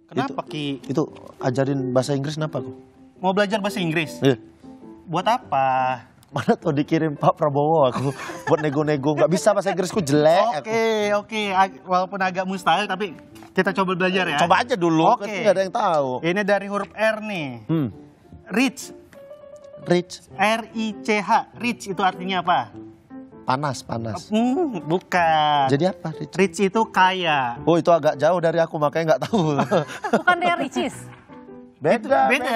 Kenapa, Ki? Itu ajarin bahasa Inggris kenapa kok? Mau belajar bahasa Inggris? Iya. Buat apa? Mana tuh dikirim Pak Prabowo aku buat nego-nego. Nggak bisa bahasa Inggrisku jelek. Oke. Walaupun agak mustahil tapi kita coba belajar ya. Coba aja dulu, Oke. kan nggak ada yang tahu. Ini dari huruf R nih. Rich. Rich, R-I-C-H. Rich itu artinya apa? panas. Bukan. Jadi apa Rich? Rich itu kaya. Oh itu agak jauh dari aku makanya nggak tahu. Bukan dari Ricis. Beda. Beda.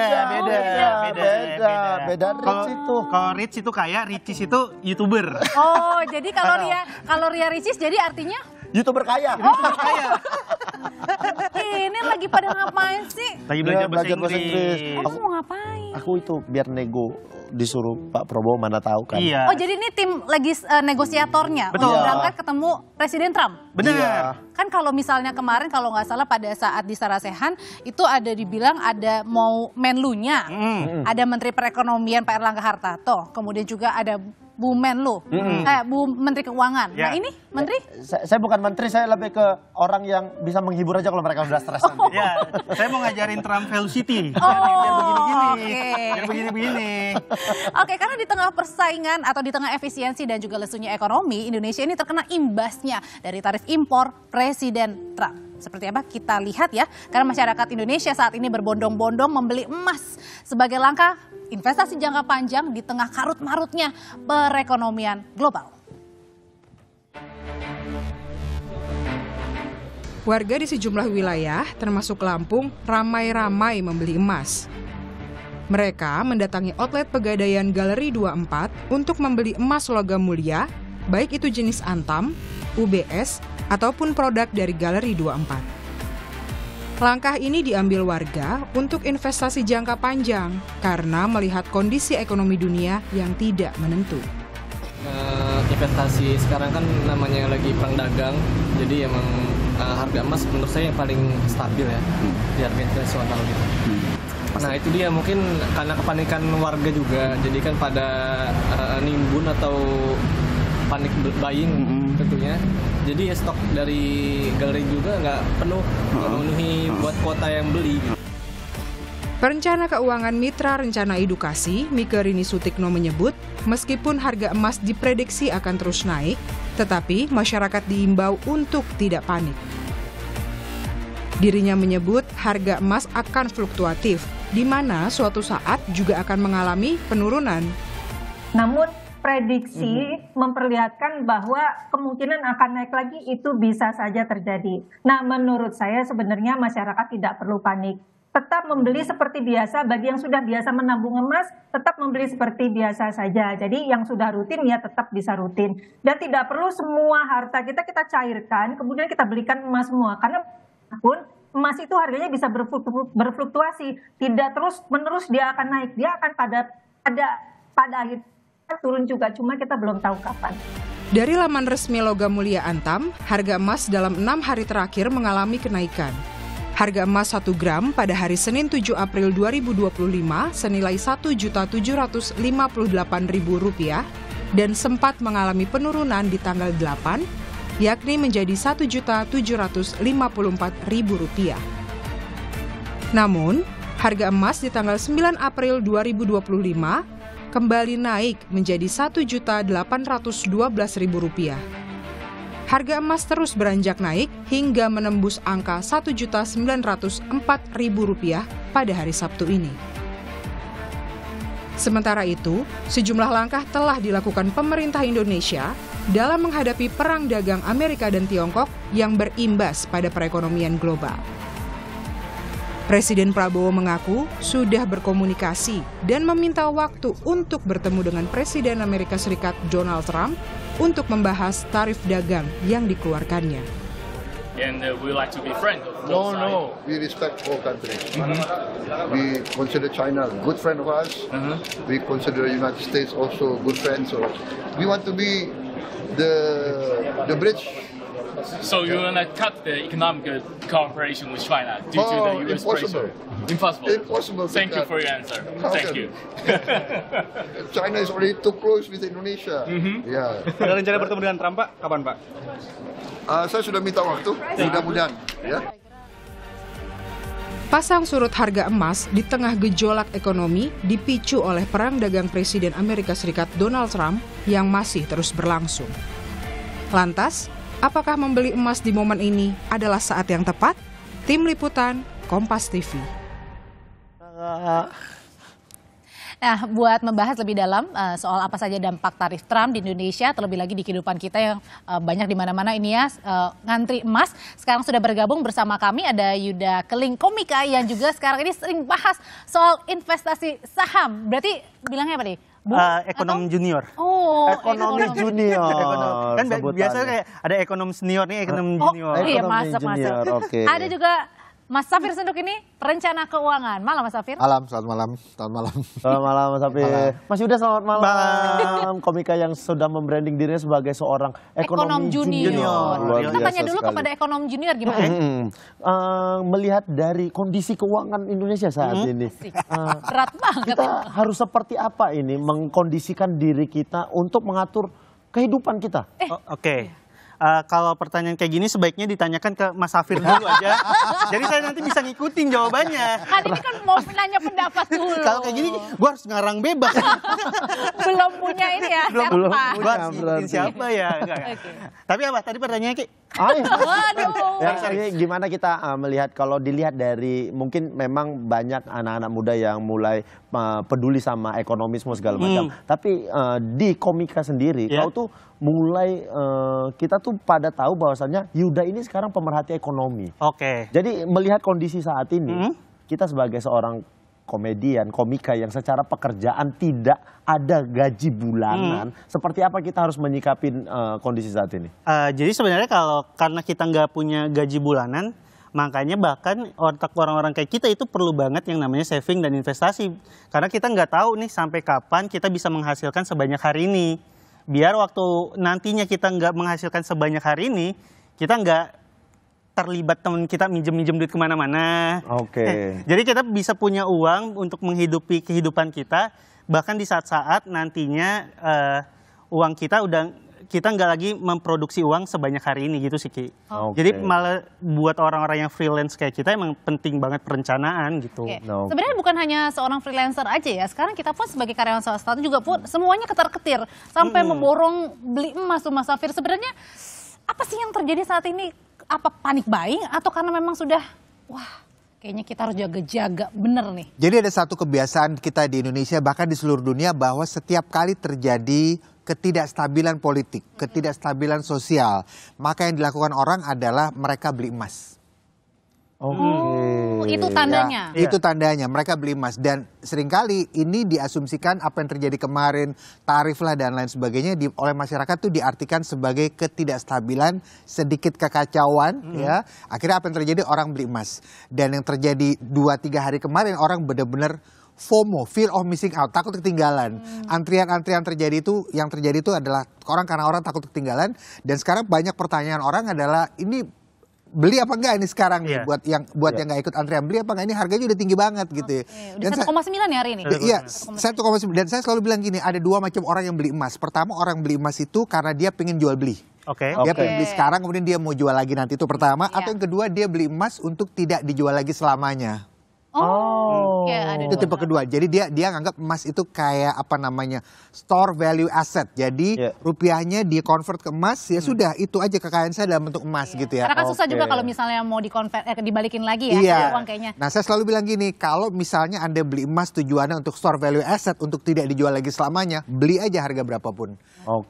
Rich itu. Kalau rich itu kaya, ricis itu YouTuber. Oh, jadi kalau Ria Ricis jadi artinya YouTuber kaya. Kaya. ini lagi pada ngapain sih? Lagi belajar bahasa belajar Inggris. Kamu mau ngapain? Aku itu biar nego disuruh Pak Prabowo mana tahu kan. Iya. Oh, jadi ini tim lagi negosiatornya Betul. untuk Iya. berangkat ketemu Presiden Trump. Benar. Iya. Kan kalau misalnya kemarin kalau nggak salah pada saat di Sarasehan itu ada dibilang ada mau Menlunya, ada Menteri Perekonomian Pak Erlangga Hartarto, kemudian juga ada Bu Menlu, Bu Menteri Keuangan. Ya. Nah ini Menteri? Saya bukan menteri, saya lebih ke orang yang bisa menghibur aja kalau mereka udah stres nanti. Ya, saya mau ngajarin Trump Velocity. Oh, Biar begini-gini. oke. Biar begini-begini. Oke, karena di tengah persaingan atau di tengah efisiensi dan juga lesunya ekonomi, Indonesia ini terkena imbasnya dari tarif impor Presiden Trump. Seperti apa? Kita lihat ya, karena masyarakat Indonesia saat ini berbondong-bondong membeli emas sebagai langkah investasi jangka panjang di tengah karut-marutnya perekonomian global. Warga di sejumlah wilayah, termasuk Lampung, ramai-ramai membeli emas. Mereka mendatangi outlet Pegadaian Galeri 24 untuk membeli emas logam mulia, baik itu jenis Antam, UBS, ataupun produk dari Galeri 24. Langkah ini diambil warga untuk investasi jangka panjang karena melihat kondisi ekonomi dunia yang tidak menentu. Investasi sekarang kan namanya lagi perang dagang, jadi emang harga emas menurut saya yang paling stabil ya di harga internasional gitu. Nah itu dia mungkin karena kepanikan warga juga, jadi kan pada nimbun atau panik buying tentunya. Jadi ya stok dari galeri juga nggak penuh, nggak memenuhi buat kuota yang beli. Perencana Keuangan Mitra Rencana Edukasi, Mike Rini Sutikno menyebut, meskipun harga emas diprediksi akan terus naik, tetapi masyarakat diimbau untuk tidak panik. Dirinya menyebut harga emas akan fluktuatif, di mana suatu saat juga akan mengalami penurunan. Namun prediksi memperlihatkan bahwa kemungkinan akan naik lagi itu bisa saja terjadi. Nah, menurut saya sebenarnya masyarakat tidak perlu panik. Tetap membeli seperti biasa, bagi yang sudah biasa menabung emas, tetap membeli seperti biasa saja. Jadi yang sudah rutin ya tetap bisa rutin. Dan tidak perlu semua harta kita cairkan, kemudian kita belikan emas semua. Karena pun emas itu harganya bisa berfluktuasi. Tidak terus menerus dia akan naik, dia akan pada akhir turun juga, cuma kita belum tahu kapan. Dari laman resmi Logam Mulia Antam, harga emas dalam 6 hari terakhir mengalami kenaikan. Harga emas 1 gram pada hari Senin 7 April 2025 senilai Rp1.758.000 dan sempat mengalami penurunan di tanggal 8, yakni menjadi Rp1.754.000. Namun, harga emas di tanggal 9 April 2025 kembali naik menjadi Rp1.812.000. Harga emas terus beranjak naik hingga menembus angka Rp1.904.000 pada hari Sabtu ini. Sementara itu, sejumlah langkah telah dilakukan pemerintah Indonesia dalam menghadapi perang dagang Amerika dan Tiongkok yang berimbas pada perekonomian global. Presiden Prabowo mengaku sudah berkomunikasi dan meminta waktu untuk bertemu dengan Presiden Amerika Serikat Donald Trump untuk membahas tarif dagang yang dikeluarkannya. And we like to be friends of both sides. We respect all countries. We consider China a good friend of ours. We consider the United States also a good friend. So we want to be the bridge. So you want to cut the economic cooperation with China due to the US impossible. pressure? Impossible. Impossible. Thank you for your answer. Thank you. China is already too close with Indonesia. Yeah. Ada rencana bertemu dengan Trump, Pak? Kapan, Pak? Saya sudah minta waktu, mudah-mudahan. Ya. Pasang surut harga emas di tengah gejolak ekonomi dipicu oleh perang dagang Presiden Amerika Serikat Donald Trump yang masih terus berlangsung. Lantas, apakah membeli emas di momen ini adalah saat yang tepat? Tim Liputan, Kompas TV. Nah, buat membahas lebih dalam soal apa saja dampak tarif Trump di Indonesia, terlebih lagi di kehidupan kita yang banyak di mana-mana ini ya, ngantri emas. Sekarang sudah bergabung bersama kami ada Yuda Keling Komika yang juga sekarang ini sering bahas soal investasi saham. Berarti bilangnya apa nih? Ekonom junior. Oh, Ekonomi junior. Kan sebutannya. biasanya kayak ada ekonom senior nih, ekonom junior. iya, Ekonomi masuk. junior, oke. Ada juga Mas Safir Senduk ini perencana keuangan. Malam Mas Safir. Malam, selamat malam. Selamat malam. Selamat malam Mas Safir. Mas Yuda selamat malam. Komika yang sudah membranding dirinya sebagai seorang Ekonom junior. Luar Kita biasa tanya dulu sekali. kepada ekonom junior gimana? Melihat dari kondisi keuangan Indonesia saat ini, Berat banget. kita harus seperti apa ini mengkondisikan diri kita untuk mengatur kehidupan kita? Oke. Kalau pertanyaan kayak gini sebaiknya ditanyakan ke Mas Safir dulu aja. Jadi saya nanti bisa ngikutin jawabannya. Kan ini kan mau nanya pendapat dulu. Kalau kayak gini, gue harus ngarang bebas. Belum punya ini ya, Belum serpa. Gue harus ngikutin berarti. siapa ya. Enggak. Oke. Tapi apa? Tadi pertanyaannya Ki? Waduh. Ya, ini gimana kita melihat kalau dilihat dari mungkin memang banyak anak-anak muda yang mulai peduli sama ekonomisme segala macam. Tapi di Komika sendiri, Ya. kau tuh mulai kita tuh pada tahu bahwasannya Yuda ini sekarang pemerhati ekonomi. Oke. Jadi melihat kondisi saat ini, kita sebagai seorang komedian, komika yang secara pekerjaan tidak ada gaji bulanan, seperti apa kita harus menyikapi kondisi saat ini? Jadi sebenarnya karena kita nggak punya gaji bulanan, makanya bahkan otak orang-orang kayak kita itu perlu banget yang namanya saving dan investasi. Karena kita nggak tahu nih sampai kapan kita bisa menghasilkan sebanyak hari ini. Biar waktu nantinya kita nggak menghasilkan sebanyak hari ini, kita nggak terlibat teman kita minjem-minjem duit kemana-mana. Oke. Jadi kita bisa punya uang untuk menghidupi kehidupan kita, bahkan di saat-saat nantinya uang kita nggak lagi memproduksi uang sebanyak hari ini gitu sih Ki. Oke. Jadi malah buat orang-orang yang freelance kayak kita emang penting banget perencanaan gitu. Oke. No. Sebenarnya bukan hanya seorang freelancer aja ya. Sekarang kita pun sebagai karyawan swasta juga pun semuanya ketar-ketir sampai memborong beli emas tuh Mas Safir. Sebenarnya apa sih yang terjadi saat ini? Apa panik buying atau karena memang sudah kayaknya kita harus jaga-jaga bener nih. Jadi ada satu kebiasaan kita di Indonesia, bahkan di seluruh dunia, bahwa setiap kali terjadi ketidakstabilan politik, ketidakstabilan sosial, maka yang dilakukan orang adalah mereka beli emas. Itu tandanya. Ya, itu tandanya, mereka beli emas. Dan seringkali ini diasumsikan apa yang terjadi kemarin, tarif lah dan lain sebagainya oleh masyarakat tuh diartikan sebagai ketidakstabilan, sedikit kekacauan, ya. Akhirnya apa yang terjadi? Orang beli emas. Dan yang terjadi 2-3 hari kemarin, orang benar-benar FOMO, fear of missing out, takut ketinggalan. Antrian-antrian terjadi itu, yang terjadi itu adalah karena orang takut ketinggalan. Dan sekarang banyak pertanyaan orang adalah, ini beli apa enggak ini sekarang nih, buat yang nggak ikut antrian, beli apa enggak, ini harganya udah tinggi banget gitu ya. Udah 1,9 ya hari ini. Iya, 1,9. Dan saya selalu bilang gini, ada dua macam orang yang beli emas. Pertama, orang beli emas itu karena dia pengen jual beli. Oke. Dia pengen beli sekarang, kemudian dia mau jual lagi nanti, itu pertama. Atau yang kedua, dia beli emas untuk tidak dijual lagi selamanya. Ya, ada Itu dua. tipe kedua. Jadi dia nganggap emas itu kayak apa namanya, store value asset. Jadi rupiahnya dia convert ke emas, ya sudah, itu aja kekayaan saya dalam bentuk emas gitu ya. Karena kan susah juga kalau misalnya mau dibalikin lagi ya uang kayaknya. Nah, saya selalu bilang gini, kalau misalnya Anda beli emas tujuannya untuk store value asset, untuk tidak dijual lagi selamanya, beli aja harga berapapun.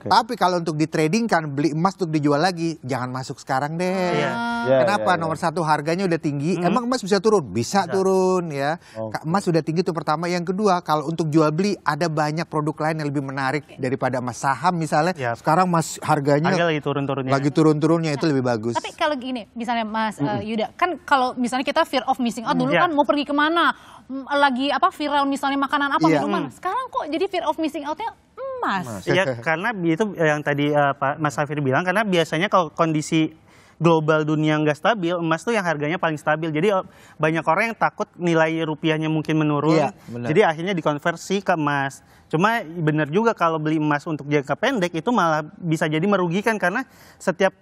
Tapi kalau untuk ditradingkan, beli emas untuk dijual lagi, jangan masuk sekarang deh. Kenapa? Nomor satu, harganya udah tinggi. Emang emas bisa turun? Bisa turun ya. Emas sudah tinggi itu pertama. Yang kedua, kalau untuk jual beli, ada banyak produk lain yang lebih menarik daripada emas. Saham misalnya, sekarang emas harganya lagi turun-turunnya. Lagi turun-turunnya, itu lebih bagus. Tapi kalau gini, misalnya Mas Yuda, kan kalau misalnya kita fear of missing out dulu kan mau pergi kemana, lagi viral misalnya makanan apa, minuman. Sekarang kok jadi fear of missing outnya emas? Iya, karena itu yang tadi Pak Mas Safir bilang, karena biasanya kalau kondisi global dunia nggak stabil, emas tuh yang harganya paling stabil. Jadi banyak orang yang takut nilai rupiahnya mungkin menurun. Jadi akhirnya dikonversi ke emas. Cuma benar juga kalau beli emas untuk jangka pendek itu malah bisa jadi merugikan, karena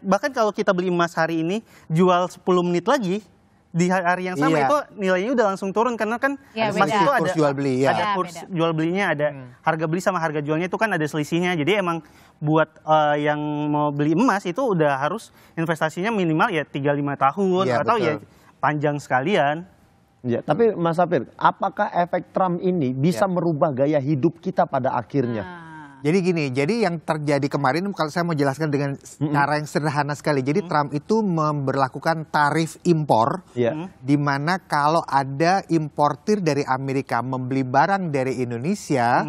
bahkan kalau kita beli emas hari ini jual 10 menit lagi di hari yang sama itu nilainya udah langsung turun karena kan masih itu kurs jual beli ada kurs jual belinya, ada harga beli sama harga jualnya itu kan ada selisihnya. Jadi emang buat yang mau beli emas itu udah harus investasinya minimal ya 3-5 tahun atau ya panjang sekalian. Ya, tapi Mas Safir, apakah efek Trump ini bisa merubah gaya hidup kita pada akhirnya? Jadi gini, jadi yang terjadi kemarin kalau saya mau jelaskan dengan cara yang sederhana sekali. Jadi Trump itu memberlakukan tarif impor, di mana kalau ada importir dari Amerika membeli barang dari Indonesia,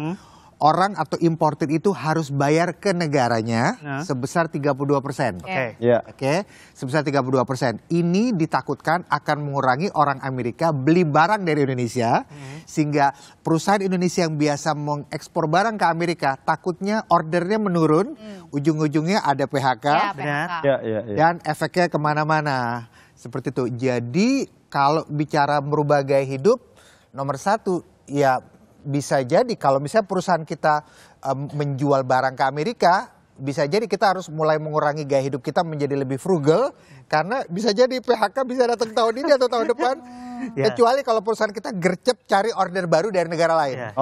orang atau importir itu harus bayar ke negaranya sebesar 32%. Oke, sebesar 32%. Ini ditakutkan akan mengurangi orang Amerika beli barang dari Indonesia, sehingga perusahaan Indonesia yang biasa mengekspor barang ke Amerika takutnya ordernya menurun, ujung-ujungnya ada PHK, dan efeknya kemana-mana. Seperti itu. Jadi kalau bicara merubah gaya hidup, nomor satu ya bisa jadi kalau misalnya perusahaan kita menjual barang ke Amerika, bisa jadi kita harus mulai mengurangi gaya hidup kita menjadi lebih frugal, karena bisa jadi PHK bisa datang tahun ini atau tahun depan. Kecuali kalau perusahaan kita gercep cari order baru dari negara lain.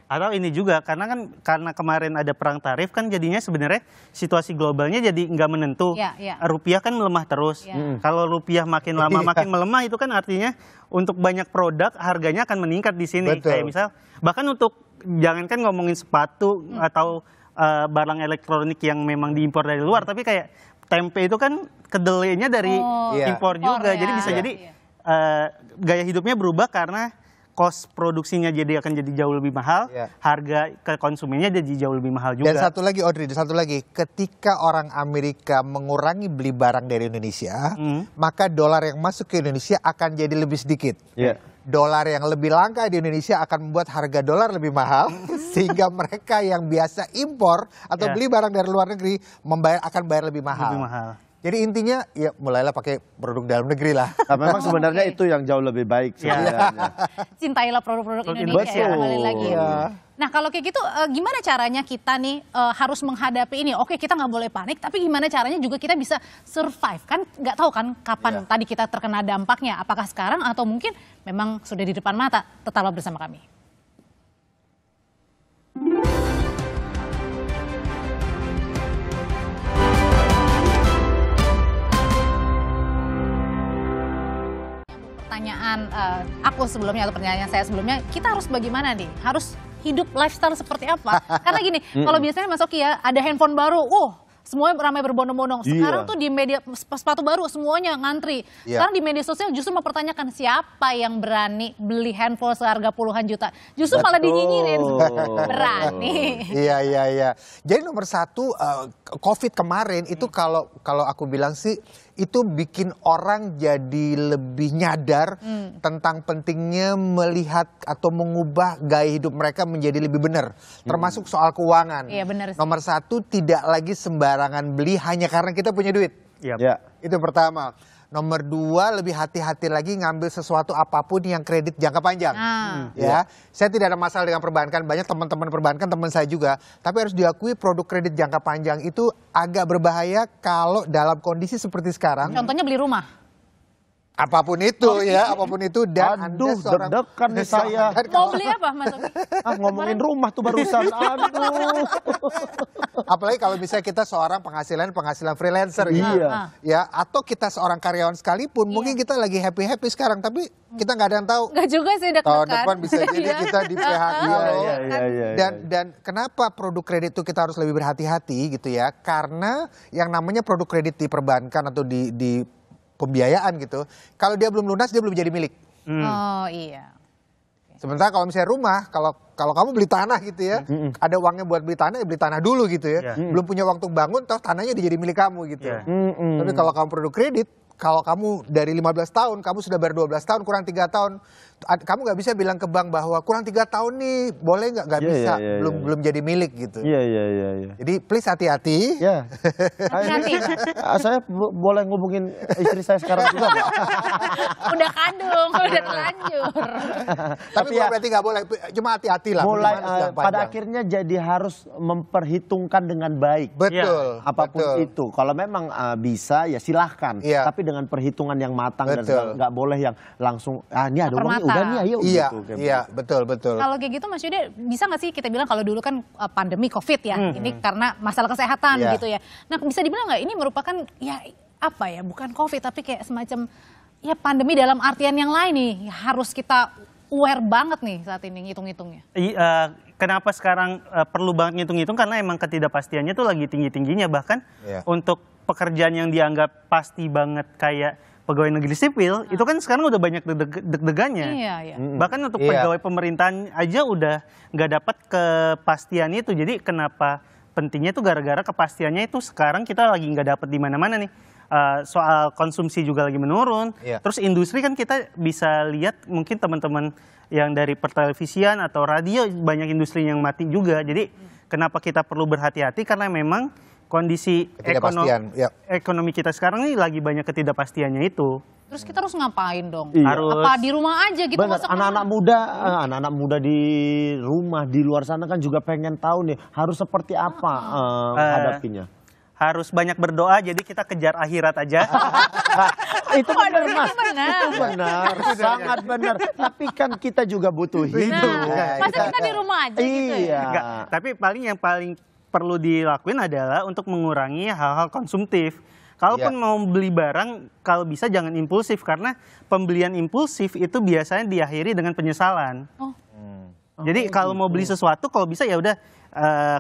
Atau ini juga karena kemarin ada perang tarif kan jadinya sebenarnya situasi globalnya jadi nggak menentu. Rupiah kan melemah terus. Kalau rupiah makin lama makin melemah itu kan artinya untuk banyak produk harganya akan meningkat di sini. Kayak misal bahkan untuk jangankan ngomongin sepatu atau barang elektronik yang memang diimpor dari luar, tapi kayak tempe itu kan kedelainya dari impor juga. Jadi bisa jadi gaya hidupnya berubah karena cost produksinya akan jadi jauh lebih mahal, harga ke konsumennya jadi jauh lebih mahal juga. Dan satu lagi Audrey, ketika orang Amerika mengurangi beli barang dari Indonesia, maka dolar yang masuk ke Indonesia akan jadi lebih sedikit. Dolar yang lebih langka di Indonesia akan membuat harga dolar lebih mahal, sehingga mereka yang biasa impor atau beli barang dari luar negeri akan bayar lebih mahal. Jadi intinya ya mulailah pakai produk dalam negeri lah. Nah, memang sebenarnya itu yang jauh lebih baik sebenarnya. Cintailah produk-produk Indonesia kembali lagi. Nah kalau kayak gitu gimana caranya kita nih harus menghadapi ini? Oke, kita nggak boleh panik, tapi gimana caranya juga kita bisa survive? Kan nggak tahu kan kapan tadi kita terkena dampaknya. Apakah sekarang atau mungkin memang sudah di depan mata? Tetaplah bersama kami. Pertanyaan aku sebelumnya atau pertanyaan saya sebelumnya, kita harus bagaimana nih? Harus hidup lifestyle seperti apa? Karena gini, kalau biasanya Mas Oki ya ada handphone baru, semuanya ramai berbondong-bondong. Sekarang tuh di media sepatu baru semuanya ngantri. Sekarang di media sosial justru mempertanyakan siapa yang berani beli handphone seharga puluhan juta. Justru malah dinyinyirin. Berani. Iya. Jadi nomor satu, COVID kemarin itu kalau aku bilang sih itu bikin orang jadi lebih nyadar tentang pentingnya melihat atau mengubah gaya hidup mereka menjadi lebih benar. Termasuk soal keuangan. Iya, benar sih. Nomor satu, tidak lagi sembarangan beli hanya karena kita punya duit. Itu pertama. Nomor dua, lebih hati-hati lagi ngambil sesuatu apapun yang kredit jangka panjang. Saya tidak ada masalah dengan perbankan, banyak teman-teman perbankan, teman saya juga. Tapi harus diakui produk kredit jangka panjang itu agak berbahaya kalau dalam kondisi seperti sekarang. Contohnya beli rumah. Apapun itu apapun itu. Dan aduh, deg-degan nih saya. Mau beli apa Mas Oki? Ngomongin rumah tuh barusan, aduh. Apalagi kalau misalnya kita seorang penghasilan freelancer gitu. Atau kita seorang karyawan sekalipun, mungkin kita lagi happy-happy sekarang, tapi kita nggak ada yang tahu. Nggak juga sih tahun depan bisa jadi kita di PHK. Dan kenapa produk kredit itu kita harus lebih berhati-hati gitu ya? Karena yang namanya produk kredit di perbankan atau di pembiayaan gitu, kalau dia belum lunas dia belum jadi milik. Sementara kalau misalnya rumah, kalau kamu beli tanah gitu ya, ada uangnya buat beli tanah, ya beli tanah dulu gitu ya. Belum punya uang untuk bangun, toh tanahnya jadi milik kamu gitu. Tapi kalau kamu produk kredit, kalau kamu dari 15 tahun, kamu sudah bayar 12 tahun, kurang 3 tahun, kamu nggak bisa bilang ke bank bahwa kurang 3 tahun nih, boleh nggak? Nggak bisa, belum jadi milik gitu. Jadi please hati-hati. Saya boleh ngubungin istri saya sekarang juga nggak? Udah kandung, udah terlanjur. Tapi berarti nggak boleh, cuma hati-hati lah. Mulai pada akhirnya jadi harus memperhitungkan dengan baik. Betul. Apapun itu. Kalau memang bisa ya silahkan. Tapi dengan perhitungan yang matang Betul. dan nggak boleh yang langsung ini ada uang nih, Permata. udah nih ayo Iya, gitu. Kayak iya, betul, betul. Kalau kayak gitu Mas Yuda, bisa nggak sih kita bilang kalau dulu kan pandemi COVID ya, ini karena masalah kesehatan Iya. gitu ya. Nah bisa dibilang nggak ini merupakan ya apa ya, bukan COVID tapi kayak semacam ya pandemi dalam artian yang lain nih, harus kita aware banget nih saat ini ngitung-ngitungnya. Kenapa sekarang perlu banget ngitung-ngitung, karena emang ketidakpastiannya tuh lagi tinggi-tingginya, bahkan Iya. untuk pekerjaan yang dianggap pasti banget kayak pegawai negeri sipil itu kan sekarang udah banyak deg-degannya. Iya, iya. Bahkan untuk Iya. pegawai pemerintahan aja udah nggak dapat kepastian itu. Jadi kenapa pentingnya tuh gara-gara kepastiannya itu sekarang kita lagi nggak dapat di mana-mana nih. Soal konsumsi juga lagi menurun. Iya. Terus industri kan kita bisa lihat mungkin teman-teman yang dari pertelevisian atau radio banyak industri yang mati juga. Jadi kenapa kita perlu berhati-hati, karena memang kondisi Ketidakpastian, ya. ekonomi kita sekarang ini lagi banyak ketidakpastiannya itu. Terus kita harus ngapain dong? Iya. Harus. Apa di rumah aja gitu? Benar, masa anak-anak muda di rumah di luar sana kan juga pengen tahu nih harus seperti apa hadapinya. Harus banyak berdoa, jadi kita kejar akhirat aja. Itu benar Waduh, Mas, itu benar. itu benar, sangat benar. Tapi kan kita juga butuh hidup. Nah, masa kita di rumah aja gitu ya? Iya. Enggak, tapi yang paling perlu dilakuin adalah untuk mengurangi hal-hal konsumtif. Kalaupun mau beli barang, kalau bisa jangan impulsif, karena pembelian impulsif itu biasanya diakhiri dengan penyesalan. Oh. Jadi kalau mau beli sesuatu, kalau bisa ya udah,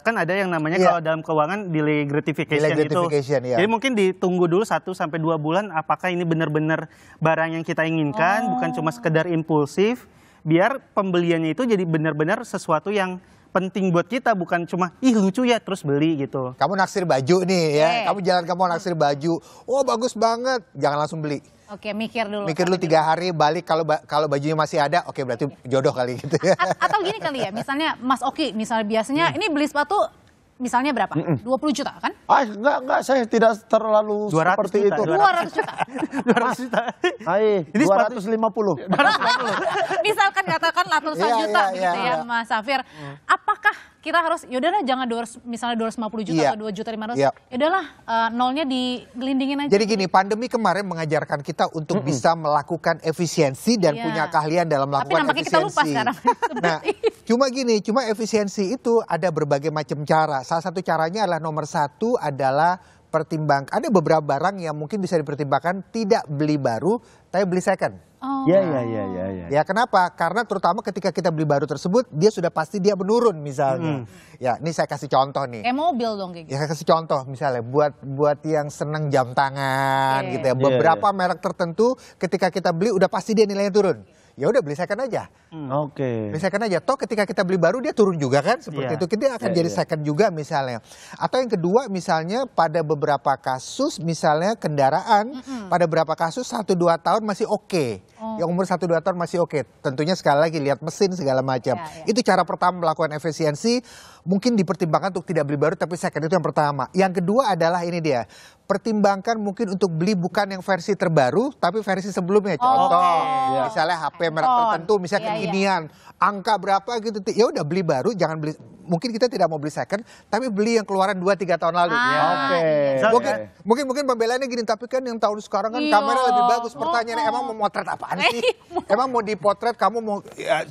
kan ada yang namanya Iya. kalau dalam keuangan delay gratification, Delay gratification, iya. Jadi mungkin ditunggu dulu 1-2 bulan apakah ini benar-benar barang yang kita inginkan, bukan cuma sekedar impulsif, biar pembeliannya itu jadi benar-benar sesuatu yang penting buat kita, bukan cuma ih lucu ya terus beli gitu. Kamu naksir baju nih ya, Oke. kamu jalan kamu naksir baju, oh bagus banget, jangan langsung beli. Oke, mikir dulu. Mikir dulu 3 hari, balik kalau bajunya masih ada, oke berarti jodoh kali gitu ya. Atau gini kali ya, misalnya Mas Oki, misalnya biasanya ini beli sepatu misalnya berapa? 20 juta kan? Enggak, saya tidak terlalu 200 seperti juta, itu. 200 juta. 200 juta. Ini 250. Misalkan katakan ratusan Iya, juta iya, gitu iya. ya Mas Safir. Apakah kita harus yaudahlah jangan misalnya 250 juta Iya. atau 2.500.000. Iya. Yaudahlah nolnya digelindingin aja. Jadi gini, pandemi kemarin mengajarkan kita untuk bisa melakukan efisiensi dan Iya. punya keahlian dalam Tapi melakukan nampaknya kita lupa efisiensi. sekarang. Nah, cuma efisiensi itu ada berbagai macam cara. Salah satu caranya adalah nomor 1 adalah pertimbangkan. Ada beberapa barang yang mungkin bisa dipertimbangkan tidak beli baru, tapi beli second. Oh. Iya. Ya kenapa? Karena terutama ketika kita beli baru tersebut, dia sudah pasti dia menurun misalnya. Ya, ini saya kasih contoh nih. Kayak mobil dong kayak gitu. Ya saya kasih contoh misalnya buat yang seneng jam tangan Iya. gitu ya. Beberapa merek tertentu ketika kita beli udah pasti dia nilainya turun. Ya udah beli second aja. Oke. Beli second aja. Toh ketika kita beli baru dia turun juga kan seperti Iya. itu. Kita akan jadi second juga misalnya. Atau yang kedua misalnya pada beberapa kasus misalnya kendaraan pada beberapa kasus 1-2 tahun masih oke. Yang umur 1-2 tahun masih oke. Tentunya sekali lagi lihat mesin segala macam. Iya. Itu cara pertama melakukan efisiensi. Mungkin dipertimbangkan untuk tidak beli baru tapi second, itu yang pertama. Yang kedua adalah ini dia. Pertimbangkan mungkin untuk beli bukan yang versi terbaru tapi versi sebelumnya. Contoh misalnya HP merek tertentu misalnya Iya, kekinian. Angka berapa gitu. Ya udah beli baru, jangan beli. Mungkin kita tidak mau beli second tapi beli yang keluaran 2-3 tahun lalu. Oke. Mungkin pembelaannya gini, tapi kan yang tahun sekarang kan Iya. kamera lebih bagus. Pertanyaannya emang mau motret apaan sih? Emang mau dipotret kamu mau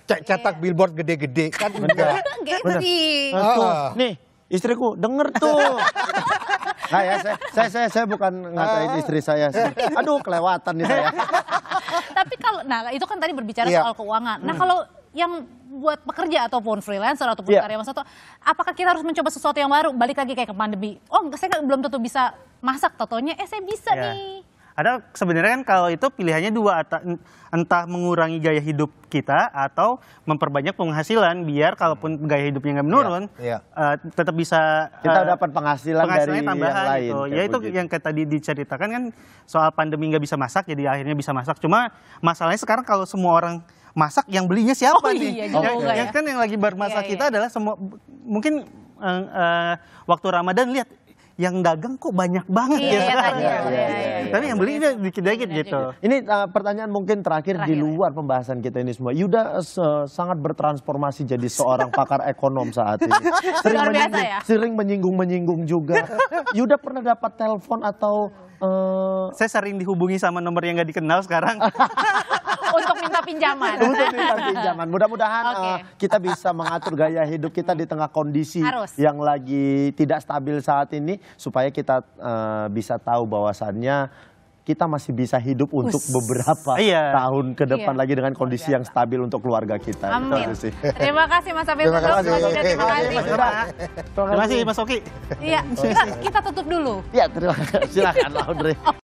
cetak billboard gede-gede kan? Enggak. Gengsi. Tuh, nih istriku denger tuh. Nah ya, saya bukan ngatain istri saya. Aduh, kelewatan nih saya. Tapi kalau, nah itu kan tadi berbicara Iya. soal keuangan. Nah kalau yang buat pekerja ataupun freelancer ataupun Iya. karyawan satu, apakah kita harus mencoba sesuatu yang baru? Balik lagi kayak ke pandemi. Oh, saya belum tentu bisa masak, totonya saya bisa Iya. nih. Ada sebenarnya kan kalau itu pilihannya dua, entah mengurangi gaya hidup kita atau memperbanyak penghasilan biar kalaupun gaya hidupnya nggak menurun, Iya. tetap bisa Kita dapat penghasilan dari penghasilannya tambahan yang lain. gitu. kayak Ya itu begitu. yang kayak tadi diceritakan kan soal pandemi nggak bisa masak, jadi akhirnya bisa masak. Cuma masalahnya sekarang kalau semua orang masak, yang belinya siapa Oh nih? iya juga yang ya. kan yang lagi bermasak Iya, kita iya. adalah semua mungkin waktu Ramadan lihat yang dagang kok banyak banget Iya, ya. katanya. Tapi yang beli dikit-dikit gitu. Ini pertanyaan mungkin terakhir di luar pembahasan kita ini semua. Yuda sangat bertransformasi jadi seorang pakar ekonom saat ini. Sering menyinggung juga. Yuda pernah dapat telepon atau saya sering dihubungi sama nomor yang nggak dikenal sekarang. Untuk minta pinjaman. Untuk minta pinjaman. Mudah-mudahan kita bisa mengatur gaya hidup kita di tengah kondisi yang lagi tidak stabil saat ini, supaya kita bisa tahu bahwasannya kita masih bisa hidup untuk beberapa tahun ke depan lagi dengan kondisi yang stabil untuk keluarga kita. Amin. Terima kasih Mas Afif. Terima kasih. Terima kasih Mas Oki. Iya, kita tutup dulu. Ya, terima kasih. Silakan Laundry.